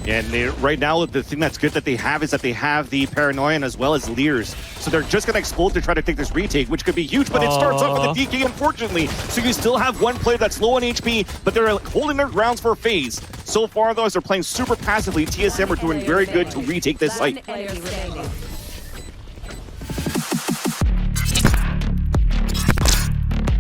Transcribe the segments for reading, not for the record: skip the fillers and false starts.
And right now, the thing that's good that they have is that they have the Paranoian as well as Leers. So they're just going to explode to try to take this retake, which could be huge, but it starts off with a DK, unfortunately. So you still have one player that's low on HP, but they're holding their grounds for FaZe. So far, though, as they're playing super passively, TSM are doing very good to retake this site.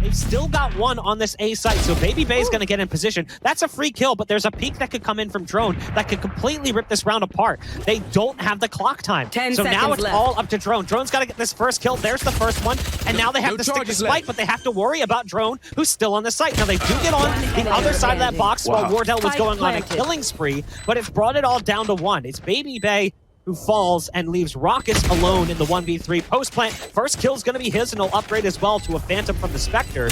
They've still got one on this A site, so babybay is going to get in position. That's a free kill, but there's a peek that could come in from Drone that could completely rip this round apart. They don't have the clock time. So now it's all up to Drone. Drone's got to get this first kill. There's the first one. And now they have to stick to Spike, but they have to worry about Drone, who's still on the site. Now they do get on the other side of that box while Wardell was going on a killing spree, but it's brought it all down to one. It's babybay who falls and leaves Rawkus alone in the 1v3 post-plant. First kill's going to be his, and he'll upgrade as well to a Phantom from the Spectre.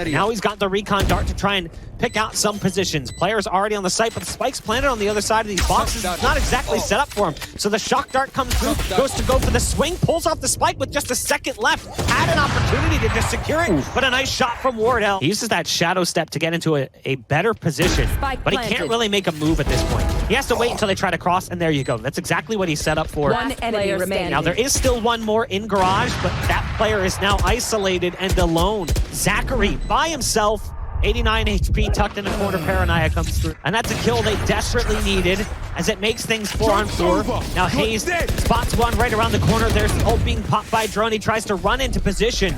Now he's got the recon dart to try and pick out some positions. Players already on the site, but the spike's planted on the other side of these boxes. It's not exactly set up for him. So the shock dart comes through, goes to go for the swing, pulls off the spike with just a second left. Had an opportunity to just secure it, but a nice shot from Wardell. He uses that shadow step to get into a better position, but he can't really make a move at this point. He has to wait until they try to cross, and there you go. That's exactly what he's set up for. One enemy remaining. Now there is still one more in garage, but that player is now isolated and alone. ZachaREEE by himself. 89 HP tucked in the corner. Paranoia comes through. And that's a kill they desperately needed as it makes things 4-on-4. Now hazed spots one right around the corner. There's the ult being popped by Drone. He tries to run into position,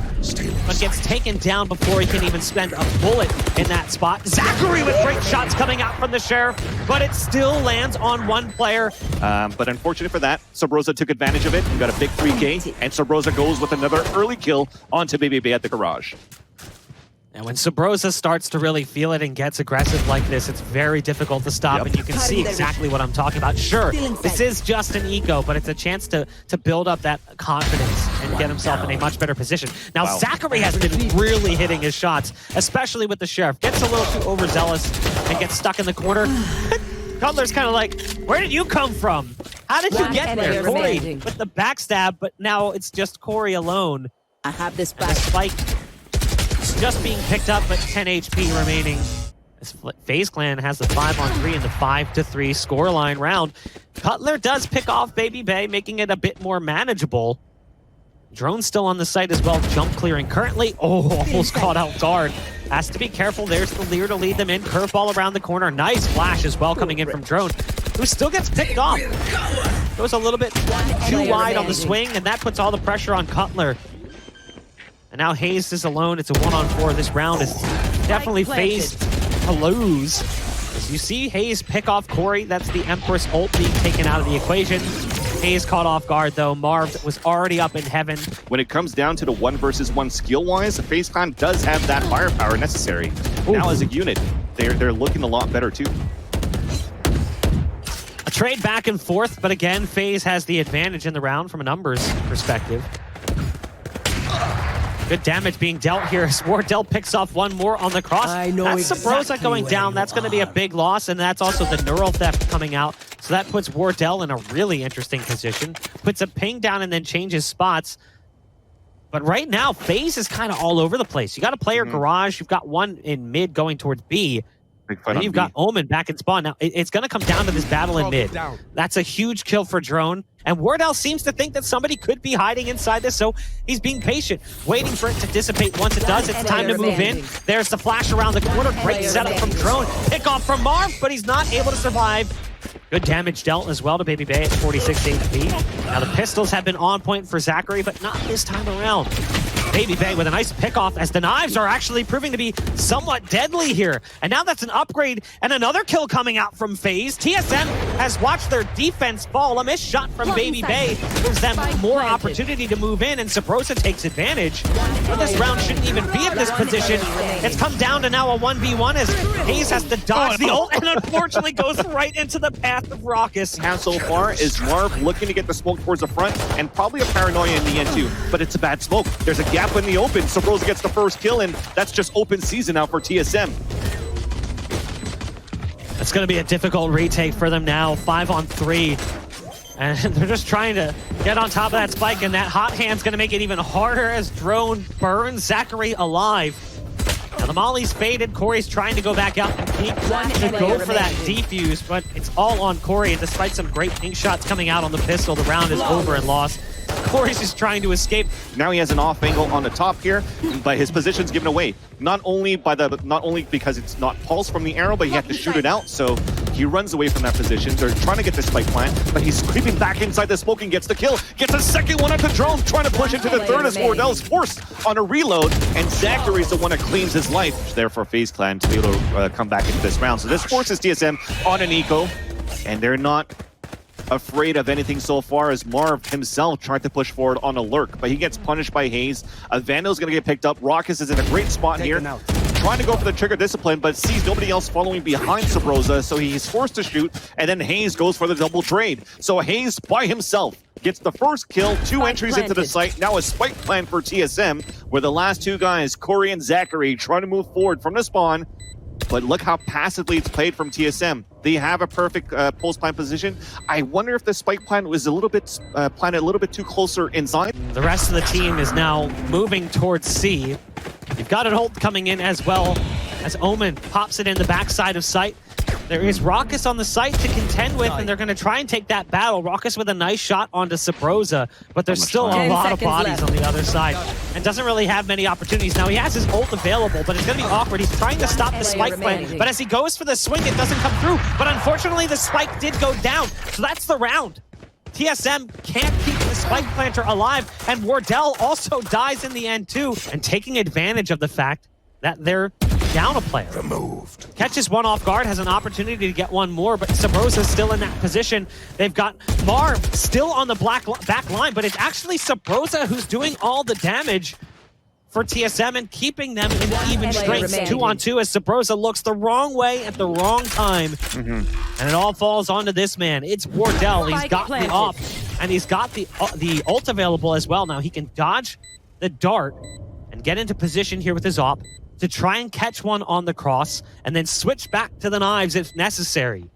but gets taken down before he can even spend a bullet in that spot. ZachaREEE with great shots coming out from the Sheriff, but it still lands on one player. But unfortunate for that, Subroza took advantage of it and got a big 3K, and Subroza goes with another early kill onto babybay at the garage. And when Subroza starts to really feel it and gets aggressive like this, it's very difficult to stop, and you can see exactly what I'm talking about. Sure, this is just an eco, but it's a chance to build up that confidence and get himself in a much better position. Now, ZachaREEE has been really hitting his shots, especially with the Sheriff. Gets a little too overzealous and gets stuck in the corner. Cutler's kind of like, where did you come from? How did you get there? Corey with the backstab, but now it's just Corey alone. I have this back. Spike just being picked up, but 10 HP remaining. This FaZe clan has the 5-on-3 in the 5-3 scoreline round. Cutler does pick off babybay, making it a bit more manageable. Drone's still on the site as well, jump clearing currently. Oh, almost caught out guard. Has to be careful. There's the Leer to lead them in. Curveball around the corner. Nice flash as well coming in from Drone, who still gets picked off. Goes a little bit too wide on the swing, and that puts all the pressure on Cutler. And now hazed is alone. It's a 1-on-4. This round is definitely FaZe to lose. As you see hazed pick off Corey, that's the Empress ult being taken out of the equation. hazed caught off guard though. Marved was already up in heaven. When it comes down to the 1-versus-1 skill-wise, the FaZe clan does have that firepower necessary. Ooh. Now as a unit, they're looking a lot better too. A trade back and forth, but again, FaZe has the advantage in the round from a numbers perspective. Good damage being dealt here as Wardell picks off one more on the cross. That's Subroza going down. That's going to be a big loss, and that's also the neural theft coming out. So that puts Wardell in a really interesting position. Puts a ping down and then changes spots. But right now, FaZe is kind of all over the place. You got a player garage. You've got one in mid going towards B. And you've got Omen back in spawn. Now, it's going to come down to this battle in mid. That's a huge kill for Drone. And Wardell seems to think that somebody could be hiding inside this, so he's being patient, waiting for it to dissipate. Once it does, it's time to move in. There's the flash around the corner. Great setup from Drone. Pick off from Marv, but he's not able to survive. Good damage dealt as well to babybay at 46 HP. Now the pistols have been on point for ZachaREEE, but not this time around. babybay with a nice pickoff as the knives are actually proving to be somewhat deadly here. And now that's an upgrade and another kill coming out from FaZe. TSM has watched their defense fall. A missed shot from babybay gives them more opportunity to move in, and Subroza takes advantage. But this round shouldn't even be at this position. It's come down to now a 1v1 as FaZe has to dodge the ult and unfortunately goes right into the path of Rawkus. Now so far is Marv looking to get the smoke towards the front and probably a paranoia in the end too, but it's a bad smoke. There's a gap in the open. Subroza gets the first kill, and that's just open season now for TSM. It's going to be a difficult retake for them now. 5-on-3. And they're just trying to get on top of that spike, and that hot hand's going to make it even harder as Drone burns ZachaREEE alive. Now The molly's faded. Corey's trying to go back out and peek to go for that defuse, but it's all on Corey. And despite some great pink shots coming out on the pistol, the round is over and lost. Corey's just trying to escape. Now he has an off angle on the top here, but his position's given away. Not only because it's not pulse from the arrow, but he had to shoot it out. So he runs away from that position. They're trying to get the spike plant, but he's creeping back inside the smoke and gets the kill. Gets a second one at the drone, trying to push into the third as Wardell's forced on a reload, and ZachaREEE's the one that claims his life. Therefore, FaZe Clan to be able to come back into this round. So this forces TSM on an eco, and they're not afraid of anything so far, as Marved himself tried to push forward on a lurk, but he gets punished by hazed. A Vandal's going to get picked up. Rawkus is in a great spot here, trying to go for the trigger discipline, but sees nobody else following behind Subroza, so he's forced to shoot, and then hazed goes for the double trade. So hazed by himself gets the first kill, two entries into the site. Now a spike plan for TSM, where the last two guys, Corey and ZachaREEE, trying to move forward from the spawn. But look how passively it's played from TSM. They have a perfect post plant position. I wonder if the spike plant was a little bit planted a little bit too closer inside. The rest of the team is now moving towards C. You've got an ult coming in as well, as Omen pops it in the backside of sight. There is Rawkus on the site to contend with, and they're going to try and take that battle. Rawkus with a nice shot onto Subroza, but there's still a lot of bodies on the other side, and doesn't really have many opportunities. Now he has his ult available, but it's going to be awkward. He's trying to stop the spike plant, but as he goes for the swing, it doesn't come through. But unfortunately, the spike did go down, so that's the round. TSM can't keep the spike planter alive, and Wardell also dies in the end too, and taking advantage of the fact that they're down a player. Removed. Catches one off guard, has an opportunity to get one more, but Subroza's still in that position. They've got Marv still on the back line, but it's actually Subroza who's doing all the damage for TSM and keeping them in even strength. 2-on-2 as Subroza looks the wrong way at the wrong time. And it all falls onto this man. It's Wardell. He's got the op, and he's got the ult available as well. Now he can dodge the dart and get into position here with his op to try and catch one on the cross, and then switch back to the knives if necessary.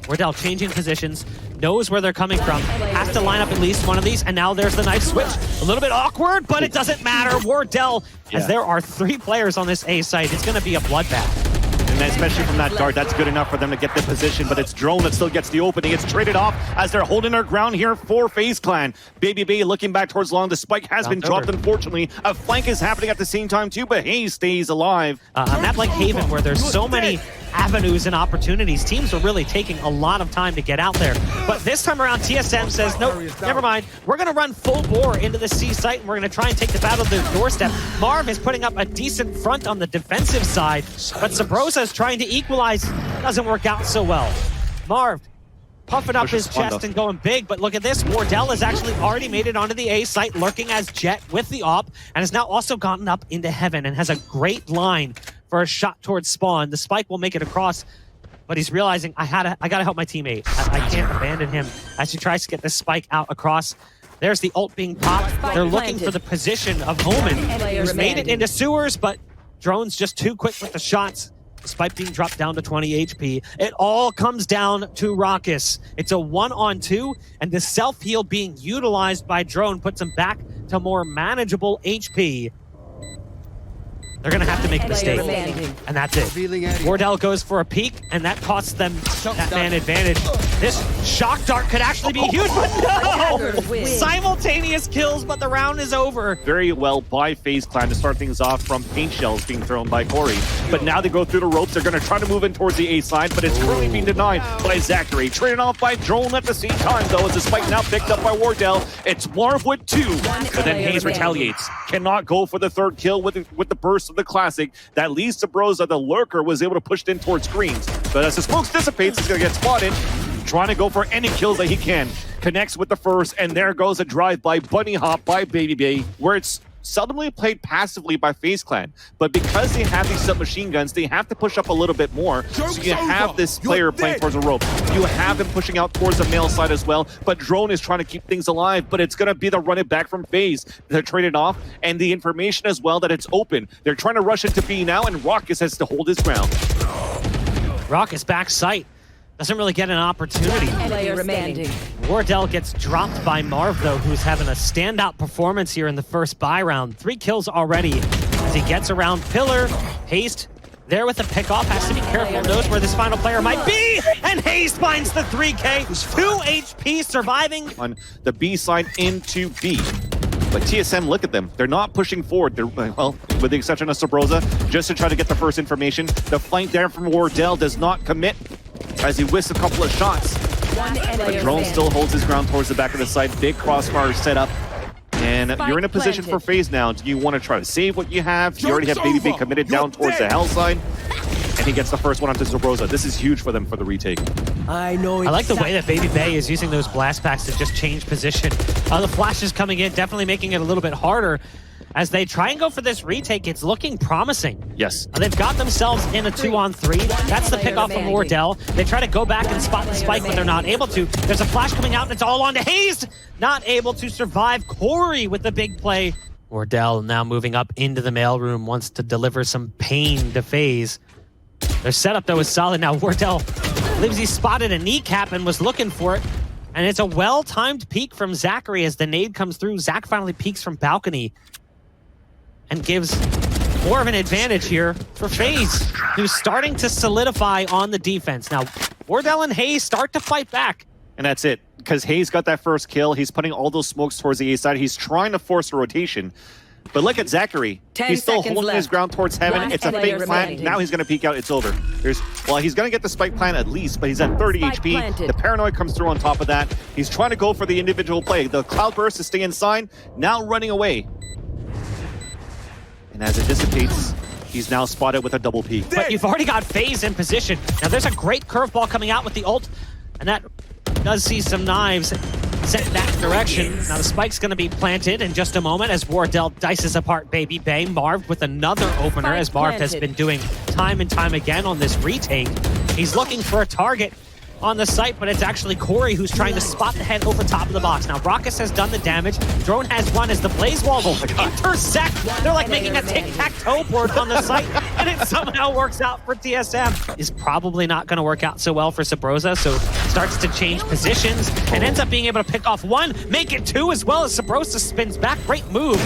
Wardell changing positions, knows where they're coming from, has to line up at least one of these, and now there's the knife switch. A little bit awkward, but it doesn't matter. Wardell, as there are 3 players on this A site, it's going to be a bloodbath. And especially from that dart, that's good enough for them to get the position, but it's Drone that still gets the opening. It's traded off as they're holding their ground here for FaZe Clan. babybay looking back towards long. The spike has been dropped, unfortunately. A flank is happening at the same time too, but hazed stays alive. A map like Haven, where there's so many avenues and opportunities, teams are really taking a lot of time to get out there. But this time around, TSM says, nope, never mind. We're going to run full bore into the C site, and we're going to try and take the battle to their doorstep. Marv is putting up a decent front on the defensive side, but Subroza is trying to equalize. Doesn't work out so well. Marv puffing up his chest and going big, but look at this. Wardell has actually already made it onto the A site, lurking as Jet with the op, and has now also gotten up into heaven and has a great line for a shot towards spawn. The spike will make it across, but he's realizing, I gotta help my teammate. I can't abandon him as he tries to get this spike out across. There's the ult being popped. They're looking for the position of Omen, who's made it into sewers, but Drone's just too quick with the shots. The spike being dropped down to 20 HP. It all comes down to Rawkus. It's a 1-on-2, and the self-heal being utilized by Drone puts him back to more manageable HP. They're going to have to make a mistake, and that's it. Wardell goes for a peek, and that costs them that man advantage. This shock dart could actually be huge, but no! Simultaneous kills, but the round is over. Very well by FaZe Clan to start things off from paint shells being thrown by Corey. But now they go through the ropes. They're going to try to move in towards the A side, but it's currently being denied by ZachaREEE. Traded off by Drone at the same time, though, as the spike now picked up by Wardell. It's Marv with 2, but then hazed retaliates. Cannot go for the third kill with the burst of the classic. That leads to Subroza. The lurker was able to push it in towards screens, but as the smoke dissipates, he's going to get spotted, trying to go for any kills that he can. Connects with the first, and there goes a drive-by bunny hop by babybay, where it's seldomly played passively by FaZe Clan, but because they have these submachine guns, they have to push up a little bit more. So you have this player playing towards the rope. You have him pushing out towards the male side as well, but Drone is trying to keep things alive, but it's going to be the run it back from FaZe. They're traded off, and the information as well that it's open. They're trying to rush into B now, and Rawkus has to hold his ground. Rawkus back sight. Doesn't really get an opportunity. Wardell gets dropped by Marv, though, who's having a standout performance here in the first buy round. 3 kills already. as he gets around pillar. hazed there with the pickoff, has to be careful, knows where this final player might be, and hazed finds the 3K, 2 HP surviving. On the B side into B. But TSM, look at them. They're not pushing forward. They're, well, with the exception of Subroza, just to try to get the first information. The flank there from Wardell does not commit as he whisks a couple of shots. But Drone still holds his ground towards the back of the site. Big crossbar set up. And you're in a position for FaZe now. Do you want to try to save what you have? You already have babybay committed down towards the hell side. And he gets the first one onto Subroza. This is huge for them for the retake. I like the way that babybay is using those blast packs to just change position. The flash is coming in, definitely making it a little bit harder. As they try and go for this retake, it's looking promising. Yes. They've got themselves in a 2-on-3. That's the pickoff from Wardell. They try to go back and spot the spike, but they're not able to. There's a flash coming out, and it's all on to hazed. Not able to survive. Corey with the big play. Wardell now moving up into the mailroom, wants to deliver some pain to FaZe. Their setup, though, is solid. Now Wardell believes he spotted a kneecap and was looking for it. And it's a well-timed peek from ZachaREEE as the nade comes through. Zach finally peeks from balcony and gives more of an advantage here for FaZe, who's starting to solidify on the defense. Now, Wardell and hazed start to fight back. And that's it, because hazed got that first kill. He's putting all those smokes towards the A side. He's trying to force a rotation. But look at ZachaREEE. He's still holding his ground towards heaven. It's a fake plant. Now he's going to peek out. It's over. Well, he's going to get the spike plant at least, but he's at 30 HP. Planted. The paranoid comes through on top of that. He's trying to go for the individual play. The cloud burst to stay inside, now running away. And as it dissipates, he's now spotted with a double peek. But you've already got FaZe in position. Now there's a great curveball coming out with the ult, and that does see some knives set that direction. Now the spike's going to be planted in just a moment as Wardell dices apart babybay. Marved with another opener, as Marved has been doing time and time again on this retake. He's looking for a target on the site, but it's actually Corey who's trying to spot the head over top of the box. Now Rawkus has done the damage. Drone has one as the blaze walls intersect. They're like making a tic-tac-toe board on the site, and it somehow works out for TSM. Is probably not going to work out so well for Subroza, so starts to change positions and ends up being able to pick off one, make it two, as well as Subroza spins back. Great move.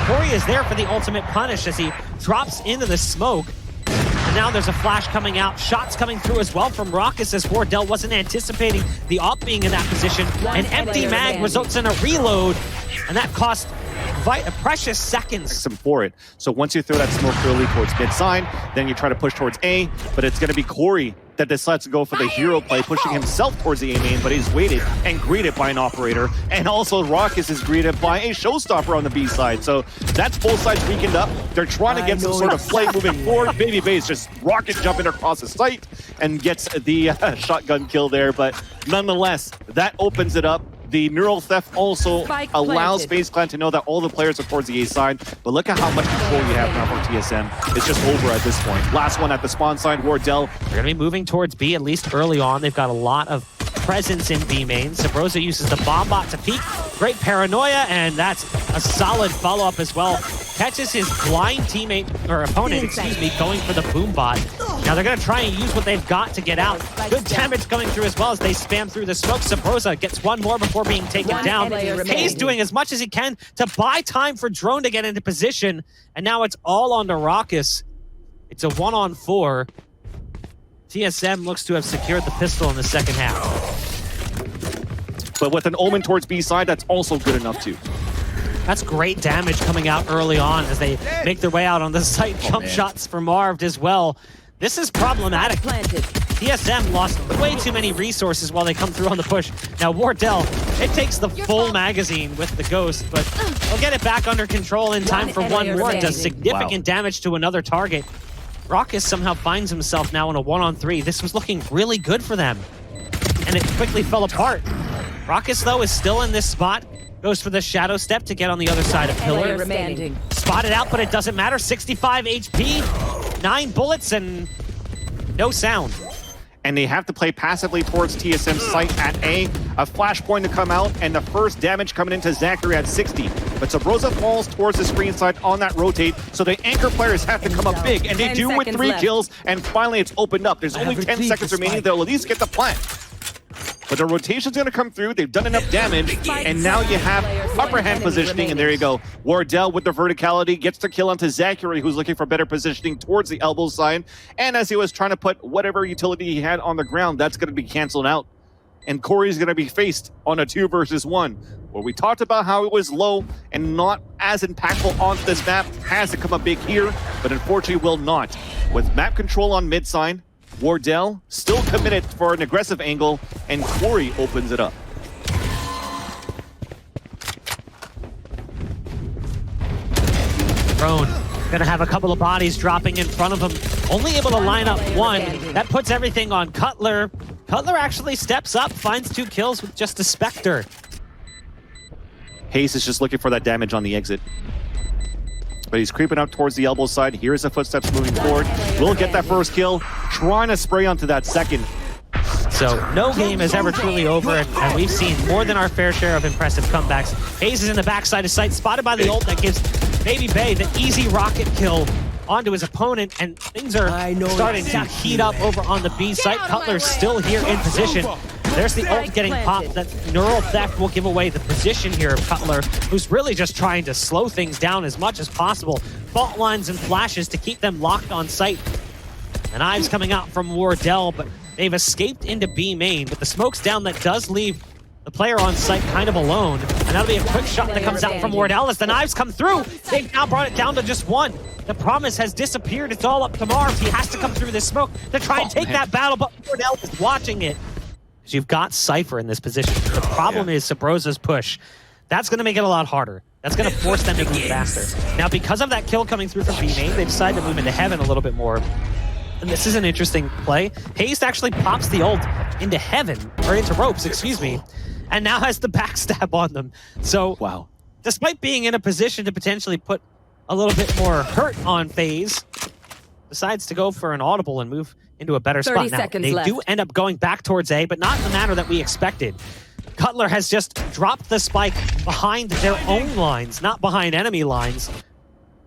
Corey is there for the ultimate punish as he drops into the smoke. And now there's a flash coming out. Shots coming through as well from Rawkus as Wardell wasn't anticipating the op being in that position. An empty mag results in a reload, and that cost precious seconds. For it. So once you throw that smoke early towards mid side, then you try to push towards A, but it's going to be Corey that decides to go for the hero play, pushing himself towards the A main, but he's waited and greeted by an operator. And also Rawkus is greeted by a showstopper on the B side. So that's both sides weakened up. They're trying to get some sort of play moving forward. babybay is just rocket jumping across the site and gets the shotgun kill there. But nonetheless, that opens it up. The neural theft also allows FaZe Clan to know that all the players are towards the A side, but look at how much control you have now for TSM. It's just over at this point. Last one at the spawn side, Wardell. They're going to be moving towards B, at least early on. They've got a lot of presence in B main. Subroza uses the bomb bot to peek. Great paranoia, and that's a solid follow-up as well. Catches his blind teammate, or opponent, excuse me, going for the boom bot. Now they're going to try and use what they've got to get out. Good damage coming through as well as they spam through the smoke. Subroza gets one more before being taken down. Hayes doing as much as he can to buy time for Drone to get into position, and now it's all on to Rawkus. It's a 1-on-4. TSM looks to have secured the pistol in the second half. But with an omen towards B side, that's also good enough too. That's great damage coming out early on as they make their way out on the site. Jump shots for Marved as well. This is problematic. TSM lost way too many resources while they come through on the push. Now Wardell, it takes the full magazine with the Ghost, but they'll get it back under control in time for one more. It does significant damage to another target. Rawkus somehow finds himself now in a 1-on-3. This was looking really good for them, and it quickly fell apart. Rawkus, though, is still in this spot. Goes for the shadow step to get on the other side of pillar. Spotted out, but it doesn't matter. 65 HP, 9 bullets, and no sound. And they have to play passively towards TSM's site at A. A flashpoint to come out, and the first damage coming into ZachaREEE at 60. But Subroza falls towards the screen side on that rotate, so the anchor players have to come up big, and they do with 3 kills, and finally it's opened up. There's only 10 seconds remaining. They'll at least get the plant. But the rotation's going to come through. They've done enough damage, and now you have upper hand positioning, and there you go. Wardell with the verticality gets the kill onto ZachaREEE, who's looking for better positioning towards the elbow side. And as he was trying to put whatever utility he had on the ground, that's going to be canceled out. And Corey's going to be faced on a 2 versus 1. Where we talked about how it was low and not as impactful on this map, has to come up big here, but unfortunately will not. With map control on mid side, Wardell still committed for an aggressive angle, and Corey opens it up. Prone. Gonna have a couple of bodies dropping in front of him. Only able to line up one. That puts everything on Cutler. Cutler actually steps up, finds 2 kills with just a Spectre. Hazed is just looking for that damage on the exit. But he's creeping up towards the elbow side. Here's the footsteps moving forward. Will get that first kill, trying to spray onto that second. So no game is ever truly over, and we've seen more than our fair share of impressive comebacks. Hazed is in the backside of sight, spotted by the ult that gives babybay the easy rocket kill onto his opponent, and things are starting to heat up over on the B site. Cutler's still here in position. There's the ult getting popped. That neural theft will give away the position here of Cutler, who's really just trying to slow things down as much as possible. Fault lines and flashes to keep them locked on site. The knives coming out from Wardell, but they've escaped into B main. But the smoke's down, that does leave the player on site kind of alone. And that'll be a quick shot that comes out from Wardell as the knives come through. They've now brought it down to just 1. The promise has disappeared. It's all up to Marved. He has to come through this smoke to try and take that battle, but Wardell is watching it. You've got Cypher in this position. The problem is Subroza's push. That's going to make it a lot harder. That's going to force them to move faster. Now, because of that kill coming through from B main, they decided to move into heaven a little bit more. And this is an interesting play. Hazed actually pops the ult into heaven, or into ropes, excuse me, and now has the backstab on them. So, wow. Despite being in a position to potentially put a little bit more hurt on FaZe, decides to go for an audible and move into a better spot. Now, they do end up going back towards A, but not in the manner that we expected. Cutler has just dropped the spike behind their own lines, not behind enemy lines.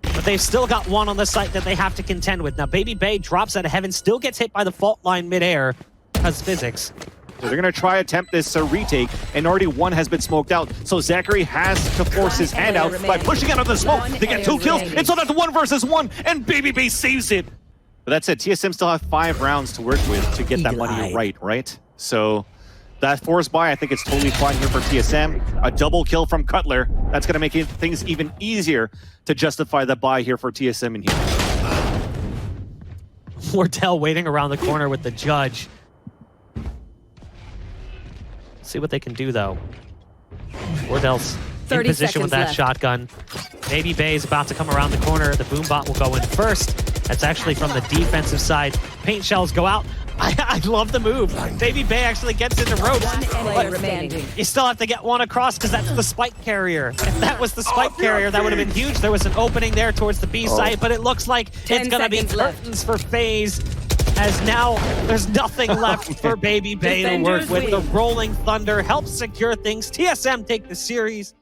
But they've still got one on the site that they have to contend with. Now, babybay drops out of heaven, still gets hit by the fault line midair because physics. So they're going to try attempt this retake, and already 1 has been smoked out. So ZachaREEE has to force his hand out by pushing out of the smoke. They get 2 kills. It's on that 1 versus 1, and babybay saves it. But that's it. TSM still have 5 rounds to work with to get that money right? So that forced buy, I think it's totally fine here for TSM. A double kill from Cutler. That's going to make things even easier to justify the buy here for TSM in here. Wardell waiting around the corner with the judge. See what they can do, though. Wardell's in position with that shotgun. babybay is about to come around the corner. The boombot will go in first. That's actually from the defensive side. Paint shells go out. I love the move. babybay actually gets into ropes. But you still have to get 1 across because that's the spike carrier. If that was the spike carrier, that would have been huge. There was an opening there towards the B site, but it looks like it's going to be curtains for FaZe, as now there's nothing left for babybay to work with. The rolling thunder helps secure things. TSM take the series.